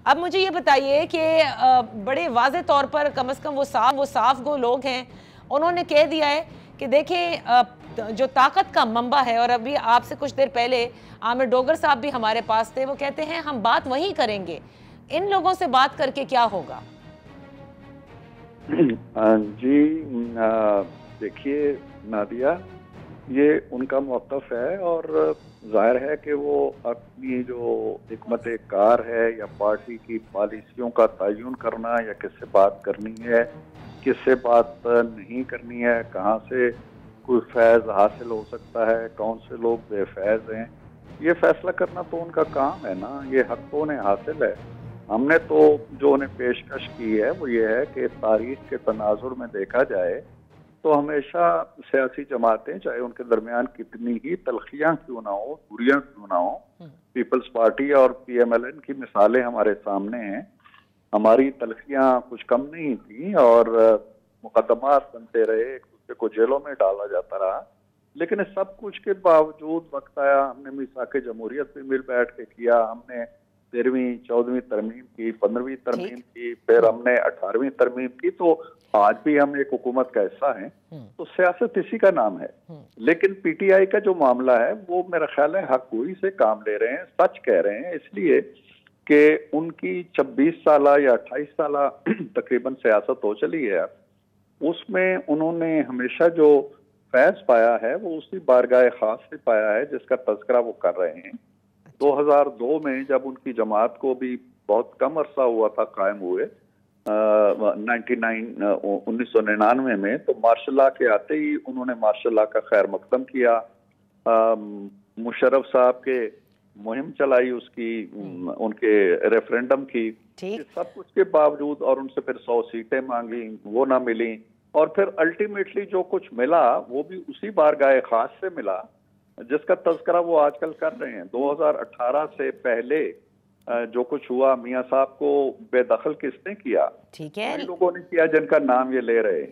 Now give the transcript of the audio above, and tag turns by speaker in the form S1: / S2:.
S1: اب مجھے یہ بتائیے کہ بڑے واضح طور پر کم از کم وہ صاف گو لوگ ہیں، انہوں نے کہہ دیا ہے کہ دیکھیں جو طاقت کا منبع ہے، اور ابھی آپ سے کچھ دیر پہلے عامر ڈوگر صاحب بھی ہمارے پاس تھے، وہ کہتے ہیں ہم بات وہی کریں گے۔ ان لوگوں سے بات کر کے کیا ہوگا؟
S2: جی دیکھیے نادیہ، یہ ان کا موقف ہے اور ظاہر ہے کہ وہ اپنی جو حکمت کار ہے یا پارٹی کی پالیسیوں کا تعین کرنا یا کس سے بات کرنی ہے، کس سے بات نہیں کرنی ہے، کہاں سے کوئی فیض حاصل ہو سکتا ہے، کون سے لوگ بے فیض ہیں، یہ فیصلہ کرنا تو ان کا کام ہے نا، یہ حق تو انہیں حاصل ہے۔ ہم نے تو جو انہیں پیشکش کی ہے وہ یہ ہے کہ تاریخ کے تناظر میں دیکھا جائے تو ہمیشہ سیاسی جماعتیں، چاہے ان کے درمیان کتنی ہی تلخیاں کیوں نہ ہو، دوریاں کیوں نہ ہو، پیپلز پارٹی اور پی ایم ایل این کی مثالیں ہمارے سامنے ہیں۔ ہماری تلخیاں کچھ کم نہیں تھیں اور مقدمات بنتے رہے، ایک دوسرے کو جیلوں میں ڈالا جاتا رہا، لیکن اس سب کچھ کے باوجود وقت آیا، ہم نے میثاق جمہوریت پہ مل بیٹھ کے کیا، ہم نے 13ویں 14ویں ترمیم کی، 15ویں ترمیم کی، پھر ہم نے 18ویں ترمیم کی، تو آج بھی ہم ایک حکومت کا حصہ ہیں۔ تو سیاست اسی کا نام ہے۔ لیکن پی ٹی آئی کا جو معاملہ ہے وہ میرا خیال ہے حق گوئی سے کام لے رہے ہیں، سچ کہہ رہے ہیں، اس لیے کہ ان کی 26 سالہ یا 28 سالہ تقریباً سیاست ہو چلی ہے، اس میں انہوں نے ہمیشہ جو فیض پایا ہے وہ اسی بارگاہ خاص سے پایا ہے جس کا تذکرہ وہ کر رہے ہیں۔ 2002 میں جب ان کی جماعت کو بھی بہت کم عرصہ ہوا تھا قائم ہوئے، 1999 میں، تو مارشل لا کے آتے ہی انہوں نے مارشل لا کا خیر مقدم کیا، مشرف صاحب کے مہم چلائی اس کی، ان کے ریفرینڈم کی، سب کچھ کے باوجود، اور ان سے پھر 100 سیٹیں مانگی، وہ نہ ملی، اور پھر الٹیمیٹلی جو کچھ ملا وہ بھی اسی بارگاہ خاص سے ملا جس کا تذکرہ وہ آج کل کر رہے ہیں۔ 2018 سے پہلے جو کچھ ہوا، میاں صاحب کو بے دخل کس نے کیا؟
S1: ٹھیک ہے،
S2: ان لوگوں نے کیا جن کا نام یہ لے رہے ہیں۔